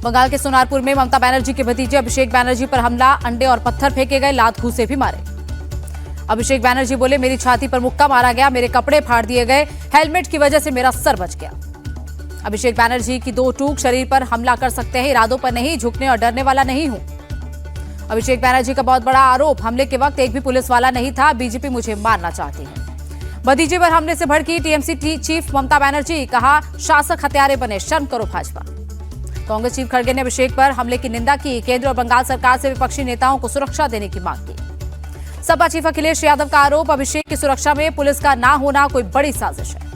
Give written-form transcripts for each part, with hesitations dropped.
बंगाल के सोनारपुर में ममता बनर्जी के भतीजे अभिषेक बनर्जी पर हमला, अंडे और पत्थर फेंके गए, लात घूंसे भी मारे। अभिषेक बनर्जी बोले, मेरी छाती पर मुक्का मारा गया, मेरे कपड़े फाड़ दिए गए, हेलमेट की वजह से मेरा सर बच गया। अभिषेक बनर्जी की दो टूक, शरीर पर हमला कर सकते हैं, इरादों पर नहीं, झुकने और डरने वाला नहीं हूं। अभिषेक बनर्जी का बहुत बड़ा आरोप, हमले के वक्त एक भी पुलिस वाला नहीं था, बीजेपी मुझे मारना चाहती है। भतीजे पर हमले से भड़की टीएमसी चीफ ममता बनर्जी, कहा शासक हत्यारे बने, शर्म करो भाजपा। कांग्रेस चीफ खड़गे ने अभिषेक पर हमले की निंदा की, केंद्र और बंगाल सरकार से विपक्षी नेताओं को सुरक्षा देने की मांग की। सपा चीफ अखिलेश यादव का आरोप, अभिषेक की सुरक्षा में पुलिस का ना होना कोई बड़ी साजिश है।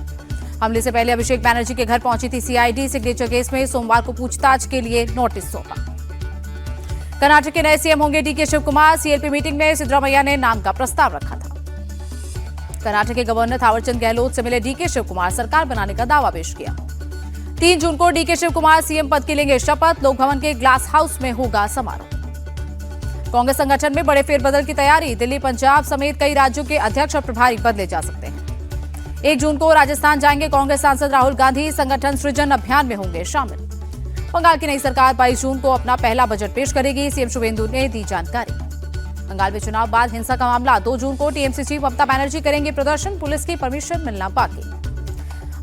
हमले से पहले अभिषेक बनर्जी के घर पहुंची थी सीआईडी, सिग्नेचर केस में सोमवार को पूछताछ के लिए नोटिस सौंपा। कर्नाटक के नए सीएम होंगे डीके शिव कुमार, सीएलपी मीटिंग में सिद्धरामैया ने नाम का प्रस्ताव रखा था। कर्नाटक के गवर्नर थावरचंद गहलोत से मिले डीके शिव कुमार, सरकार बनाने का दावा पेश किया। 3 जून को डीके शिव कुमार सीएम पद की लेंगे शपथ, लोक भवन के ग्लास हाउस में होगा समारोह। कांग्रेस संगठन में बड़े फेरबदल की तैयारी, दिल्ली, पंजाब समेत कई राज्यों के अध्यक्ष और प्रभारी बदले जा सकते हैं। 1 जून को राजस्थान जाएंगे कांग्रेस सांसद राहुल गांधी, संगठन सृजन अभियान में होंगे शामिल। बंगाल की नई सरकार 22 जून को अपना पहला बजट पेश करेगी, सीएम शुभेंदु ने दी जानकारी। बंगाल में चुनाव बाद हिंसा का मामला, 2 जून को टीएमसी चीफ ममता बनर्जी करेंगे प्रदर्शन, पुलिस की परमिशन मिलना बाकी।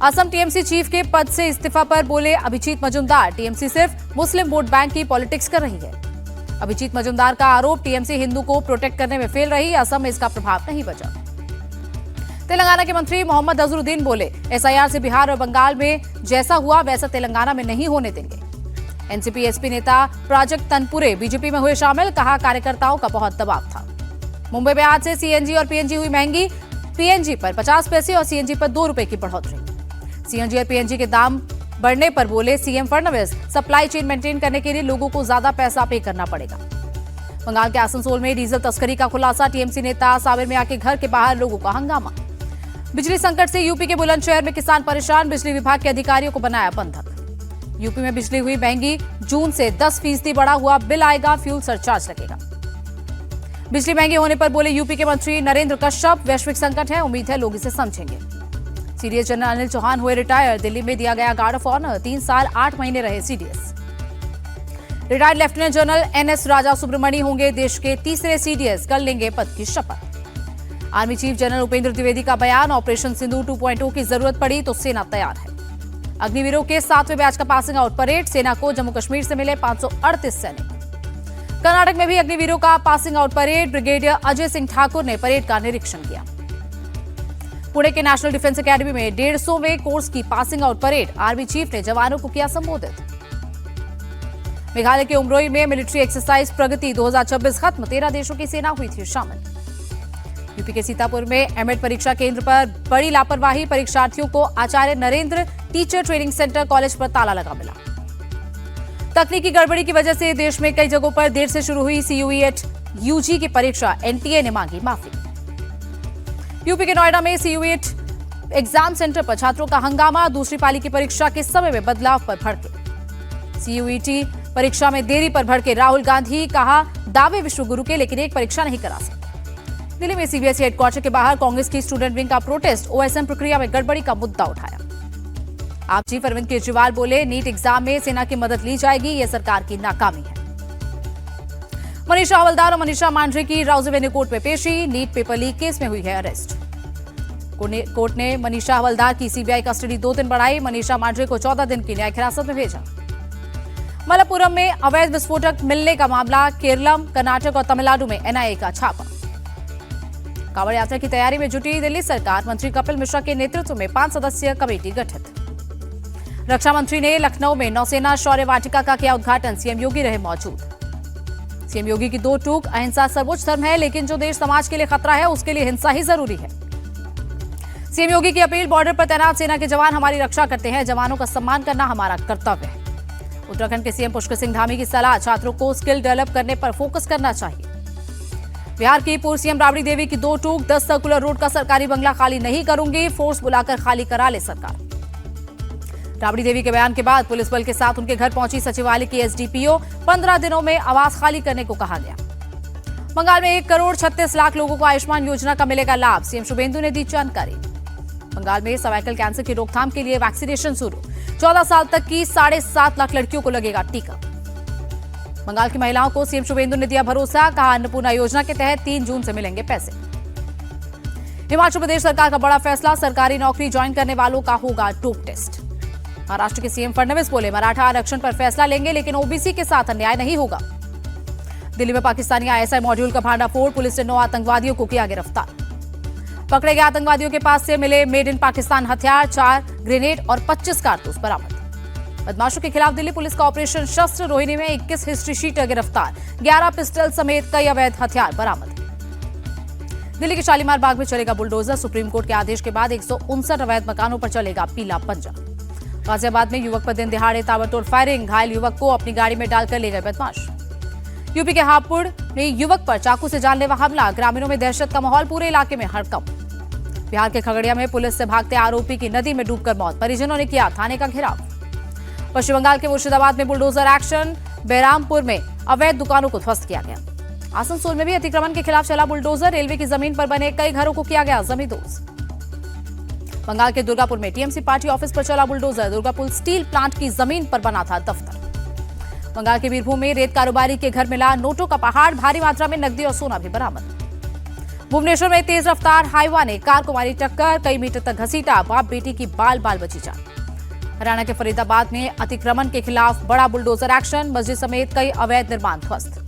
असम टीएमसी चीफ के पद से इस्तीफा पर बोले अभिजीत मजुमदार, टीएमसी सिर्फ मुस्लिम वोट बैंक की पॉलिटिक्स कर रही है। अभिजीत मजुमदार का आरोप, टीएमसी हिंदू को प्रोटेक्ट करने में फेल रही, असम में इसका प्रभाव नहीं बचा। तेलंगाना के मंत्री मोहम्मद अजहरुद्दीन बोले, एसआईआर से बिहार और बंगाल में जैसा हुआ वैसा तेलंगाना में नहीं होने देंगे। एनसीपी एसपी नेता प्राजक्त तनपुरे बीजेपी में हुए शामिल, कहा कार्यकर्ताओं का बहुत दबाव था। मुंबई में आज से सीएनजी और पीएनजी हुई महंगी, पीएनजी पर 50 पैसे और सीएनजी पर 2 रुपए की बढ़ोतरी। सीएनजी और पीएनजी के दाम बढ़ने पर बोले CM Fadnavis, supply chain maintain करने के लिए लोगों को ज्यादा पैसा पे करना पड़ेगा। बंगाल के आसनसोल में डीजल तस्करी का खुलासा, टीएमसी नेता साबिर मियां के घर के बाहर लोगों का हंगामा। बिजली संकट से यूपी के बुलंदशहर में किसान परेशान, बिजली विभाग के अधिकारियों को बनाया बंधक। यूपी में बिजली हुई महंगी, जून से 10% बढ़ा हुआ बिल आएगा, फ्यूल सरचार्ज लगेगा। बिजली महंगी होने पर बोले यूपी के मंत्री नरेंद्र कश्यप, वैश्विक संकट है, उम्मीद है लोग इसे समझेंगे। सीडीएस जनरल अनिल चौहान हुए रिटायर, दिल्ली में दिया गया गार्ड ऑफ ऑनर, 3 साल 8 महीने रहे CDS. Retired lieutenant general NS Raja Subramani होंगे देश के तीसरे सीडीएस, कल लेंगे पद की शपथ। Army chief general Upendra Dwivedi का बयान, ऑपरेशन सिंधु 2.0 की जरूरत पड़ी तो सेना तैयार है। अग्निवीरों के 7वें बैच का पासिंग आउट परेड, सेना को जम्मू कश्मीर से मिले 538 सैनिक। कर्नाटक में भी अग्निवीरों का passing out parade, brigadier Ajay Singh Thakur ने परेड का निरीक्षण किया। पुणे के नेशनल डिफेंस एकेडमी में 150वें कोर्स की passing out parade, army chief ने जवानों को किया संबोधित। मेघालय के उमरोई में मिलिट्री एक्सरसाइज प्रगति 2026 खत्म, 13 देशों की सेना हुई थी शामिल। यूपी के सीतापुर में एमएड परीक्षा केंद्र पर बड़ी लापरवाही, परीक्षार्थियों को Acharya Narendra teacher training centre college पर ताला लगा मिला। तकनीकी गड़बड़ी की वजह से देश में कई जगहों पर देर से शुरू हुई सीयूईएट यूजी की परीक्षा, एनटीए ने मांगी माफी। यूपी के नोएडा में सीयूईएट एग्जाम सेंटर पर छात्रों का हंगामा, दूसरी पाली की परीक्षा के समय में बदलाव पर भड़के। सीयूईटी परीक्षा में देरी पर भड़के राहुल गांधी, कहा दावे विश्वगुरु के लेकिन एक परीक्षा नहीं करा सकते। दिल्ली में सीबीएसई हेडक्वार्टर के बाहर कांग्रेस की स्टूडेंट विंग का प्रोटेस्ट, ओएसएम प्रक्रिया में गड़बड़ी का मुद्दा उठाया। आप चीफ अरविंद केजरीवाल बोले, नीट एग्जाम में सेना की मदद ली जाएगी, यह सरकार की नाकामी है। मनीषा हवलदार और मनीषा मांडरे की राउज एवेन्यू कोर्ट में पेशी, नीट पेपर लीक केस में हुई है अरेस्ट। कोर्ट ने मनीषा हवलदार की सीबीआई कस्टडी 2 दिन बढ़ाई, मनीषा मांडरे को 14 दिन की न्यायिक हिरासत में भेजा। मलप्पुरम में अवैध विस्फोटक मिलने का मामला, केरलम, कर्नाटक और तमिलनाडु में एनआईए का छापा। कांवड़ यात्रा की तैयारी में जुटी दिल्ली सरकार, मंत्री कपिल मिश्रा के नेतृत्व में 5 सदस्यीय कमेटी गठित। रक्षा मंत्री ने लखनऊ में नौसेना शौर्य वाटिका का किया उद्घाटन, सीएम योगी रहे मौजूद। सीएम योगी की 2 टूक, अहिंसा सर्वोच्च धर्म है, लेकिन जो देश समाज के लिए खतरा है उसके लिए हिंसा ही जरूरी है। सीएम योगी की अपील, बॉर्डर पर तैनात सेना के जवान हमारी रक्षा करते हैं, जवानों का सम्मान करना हमारा कर्तव्य है। उत्तराखंड के सीएम पुष्कर सिंह धामी की सलाह, छात्रों को स्किल डेवलप करने पर फोकस करना चाहिए। बिहार की पूर्व सीएम राबड़ी देवी की 2 टूक, 10 सर्कुलर रोड का सरकारी बंगला खाली नहीं करूंगी, फोर्स बुलाकर खाली करा ले सरकार। राबड़ी देवी के बयान के बाद पुलिस बल के साथ उनके घर पहुंची सचिवालय की एसडीपीओ, 15 दिनों में आवास खाली करने को कहा गया। बंगाल में 1 करोड़ 36 लाख लोगों को आयुष्मान योजना का मिलेगा लाभ, सीएम शुभेंदु ने दी जानकारी। बंगाल में सर्वाइकल कैंसर की रोकथाम के लिए वैक्सीनेशन शुरू, 14 साल तक की 7.5 लाख लड़कियों को लगेगा टीका। बंगाल की महिलाओं को सीएम शुभेंदु ने दिया भरोसा, कहा अन्नपूर्णा योजना के तहत 3 जून से मिलेंगे पैसे। हिमाचल प्रदेश सरकार का बड़ा फैसला, सरकारी नौकरी ज्वाइन करने वालों का होगा डोप टेस्ट। महाराष्ट्र के सीएम फडणवीस बोले, मराठा आरक्षण पर फैसला लेंगे लेकिन ओबीसी के साथ अन्याय नहीं होगा। दिल्ली में पाकिस्तानी आईएसआई मॉड्यूल का भांडाफोड़, पुलिस ने 9 आतंकवादियों को किया गिरफ्तार। पकड़े गए आतंकवादियों के पास से मिले मेड इन पाकिस्तान हथियार, 4 ग्रेनेड और 25 कारतूस बरामद। बदमाशों के खिलाफ दिल्ली पुलिस का ऑपरेशन शस्त्र, रोहिणी में 21 हिस्ट्री शीटर गिरफ्तार, 11 पिस्टल समेत कई अवैध हथियार बरामद। दिल्ली के शालीमार बाग में चलेगा बुलडोजर, सुप्रीम कोर्ट के आदेश के बाद 159 अवैध मकानों पर चलेगा पीला पंजा। गाजियाबाद में युवक पर दिन दिहाड़े ताबड़तोड़ फायरिंग, घायल युवक को अपनी गाड़ी में डालकर ले गए बदमाश। यूपी के हापुड़ में युवक पर चाकू से जानलेवा हमला, ग्रामीणों में दहशत का माहौल, पूरे इलाके में हड़कंप। बिहार के खगड़िया में पुलिस से भागते आरोपी की नदी में डूबकर मौत, परिजनों ने किया थाने का घेराव। पश्चिम बंगाल के मुर्शिदाबाद में बुलडोजर एक्शन, बेरामपुर में अवैध दुकानों को ध्वस्त किया गया। आसनसोल में भी अतिक्रमण के खिलाफ चला बुलडोजर, रेलवे की जमीन पर बने कई घरों को किया गया जमींदोज। बंगाल के दुर्गापुर में टीएमसी पार्टी ऑफिस पर चला बुलडोजर, दुर्गापुर स्टील प्लांट की जमीन पर बना था दफ्तर। बंगाल के बीरभूम में रेत कारोबारी के घर मिला नोटों का पहाड़, भारी मात्रा में नकदी और सोना भी बरामद। भुवनेश्वर में तेज रफ्तार हाईवा ने कार को मारी टक्कर, कई मीटर तक घसीटा, बाप बेटी की बाल बाल बची जान। हरियाणा के फरीदाबाद में अतिक्रमण के खिलाफ बड़ा बुलडोजर एक्शन, मस्जिद समेत कई अवैध निर्माण ध्वस्त।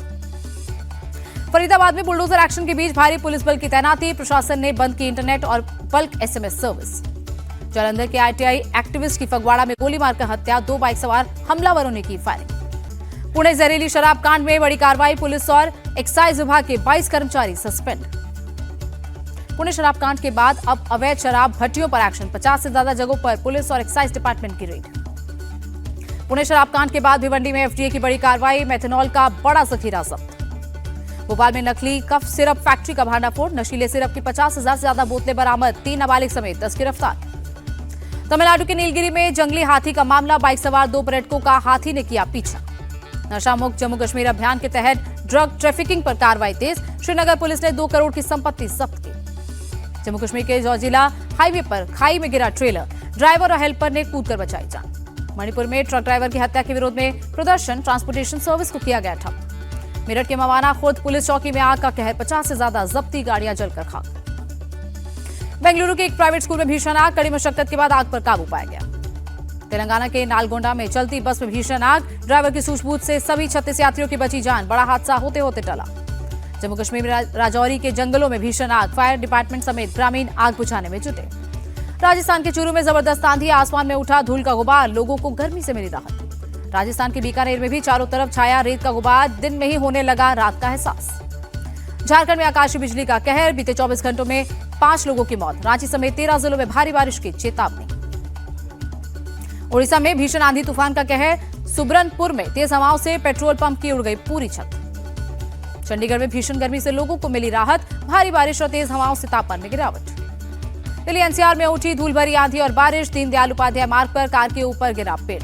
फरीदाबाद में बुलडोजर एक्शन के बीच भारी पुलिस बल की तैनाती, प्रशासन ने बंद की इंटरनेट और बल्क एसएमएस सर्विस। जालंधर के आईटीआई एक्टिविस्ट की फगवाड़ा में गोली मारकर हत्या, 2 बाइक सवार हमलावरों ने की फायरिंग। पुणे जहरीली शराब कांड में बड़ी कार्रवाई, पुलिस और एक्साइज विभाग के 22 कर्मचारी सस्पेंड। पुणे शराब कांड के बाद अब अवैध शराब भट्टियों पर एक्शन, 50 से ज्यादा जगहों पर पुलिस और एक्साइज डिपार्टमेंट की रेड। पुणे शराब कांड के बाद भिवंडी में एफडीए की बड़ी कार्रवाई, मेथनॉल का बड़ा जखीरा जब्त। भोपाल में नकली कफ सिरप फैक्ट्री का भांडाफोड़, नशीले सिरप की 50,000 से ज्यादा बोतलें बरामद, 3 नाबालिग समेत 10 गिरफ्तार। तमिलनाडु के नीलगिरी में जंगली हाथी का मामला, बाइक सवार 2 पर्यटकों का हाथी ने किया पीछा। नशा मुक्त जम्मू कश्मीर अभियान के तहत ड्रग ट्रैफिकिंग पर कार्रवाई तेज, श्रीनगर पुलिस ने 2 करोड़ की संपत्ति जब्त की। जम्मू कश्मीर के जोजिला हाईवे पर खाई में गिरा ट्रेलर, ड्राइवर और हेल्पर ने कूदकर बचाई जान। मणिपुर में ट्रक ड्राइवर की हत्या के विरोध में प्रदर्शन, ट्रांसपोर्टेशन सर्विस को किया गया ठप। मेरठ के मवाना खुर्द पुलिस चौकी में आग का कहर, 50 से ज्यादा जब्ती गाड़ियां जलकर खाक। बेंगलुरु के एक प्राइवेट स्कूल में भीषण आग, कड़ी मशक्कत के बाद आग पर काबू पाया गया। तेलंगाना के नालगोंडा में चलती बस में भीषण आग, ड्राइवर की सूझबूझ से सभी 36 यात्रियों की बची जान, बड़ा हादसा होते होते टला। जम्मू कश्मीर में राजौरी के जंगलों में भीषण आग, फायर डिपार्टमेंट समेत ग्रामीण आग बुझाने में जुटे। राजस्थान के चूरू में जबरदस्त आंधी, आसमान में उठा धूल का गुबार, लोगों को गर्मी से मिली राहत। राजस्थान के बीकानेर में भी चारों तरफ छाया रेत का गुबार, दिन में ही होने लगा रात का एहसास। झारखंड में आकाशीय बिजली का कहर, बीते 24 घंटों में 5 लोगों की मौत, रांची समेत 13 जिलों में भारी बारिश की चेतावनी। ओडिशा में भीषण आंधी तूफान का कहर, सुबरनपुर में तेज हवाओं से पेट्रोल पंप की उड़ गई पूरी छत। चंडीगढ़ में भीषण गर्मी से लोगों को मिली राहत, भारी बारिश और तेज हवाओं से तापमान में गिरावट। दिल्ली एनसीआर में उठी धूल भरी आंधी और बारिश, दीनदयाल उपाध्याय मार्ग पर कार के ऊपर गिरा पेड़।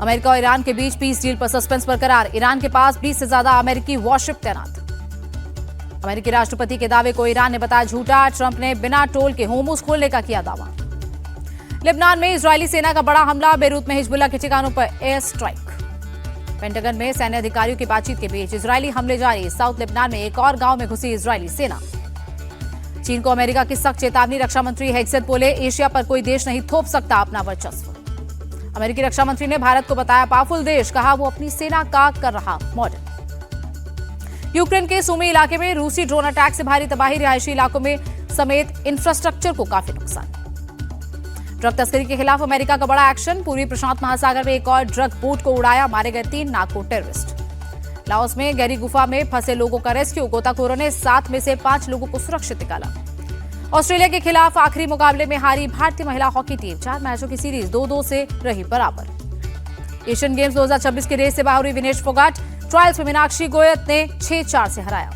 अमेरिका और ईरान के बीच पीस डील पर सस्पेंस बरकरार, ईरान के पास 20 से ज्यादा अमेरिकी वॉरशिप तैनात। अमेरिकी राष्ट्रपति के दावे को ईरान ने बताया झूठा, ट्रंप ने बिना टोल के होर्मुज खोलने का किया दावा। लेबनान में इजरायली सेना का बड़ा हमला, बेरूत में हिजबुल्लाह के ठिकानों पर एयर स्ट्राइक। पेंटागन में सैन्य अधिकारियों की बातचीत के बीच इजरायली हमले जारी, साउथ लेबनान में एक और गांव में घुसी इजरायली सेना। चीन को अमेरिका की सख्त चेतावनी, रक्षा मंत्री हेग्सेट बोले एशिया पर कोई देश नहीं थोप सकता अपना वर्चस्व। अमेरिकी रक्षा मंत्री ने भारत को बताया पावरफुल देश, कहा वो अपनी सेना का कर रहा मॉडल। यूक्रेन के सुमी इलाके में रूसी ड्रोन अटैक से भारी तबाही, रिहायशी इलाकों में समेत इंफ्रास्ट्रक्चर को काफी नुकसान। ड्रग तस्करी के खिलाफ अमेरिका का बड़ा एक्शन, पूर्वी प्रशांत महासागर में एक और ड्रग बोट को उड़ाया, मारे गए 3 नार्को टेररिस्ट। लाओस में गहरी गुफा में फंसे लोगों का रेस्क्यू, गोताखोरों ने 7 में से 5 लोगों को सुरक्षित निकाला। ऑस्ट्रेलिया के खिलाफ आखिरी मुकाबले में हारी भारतीय महिला हॉकी टीम, 4 मैचों की सीरीज 2-2 से रही बराबर। एशियन गेम्स 2026 की रेस से बाहर हुई विनेश फोगाट, ट्रायल्स में मीनाक्षी गोयत ने 6-4 से हराया।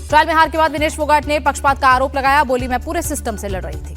ट्रायल में हार के बाद विनेश फोगाट ने पक्षपात का आरोप लगाया, बोली मैं पूरे सिस्टम से लड़ रही थी।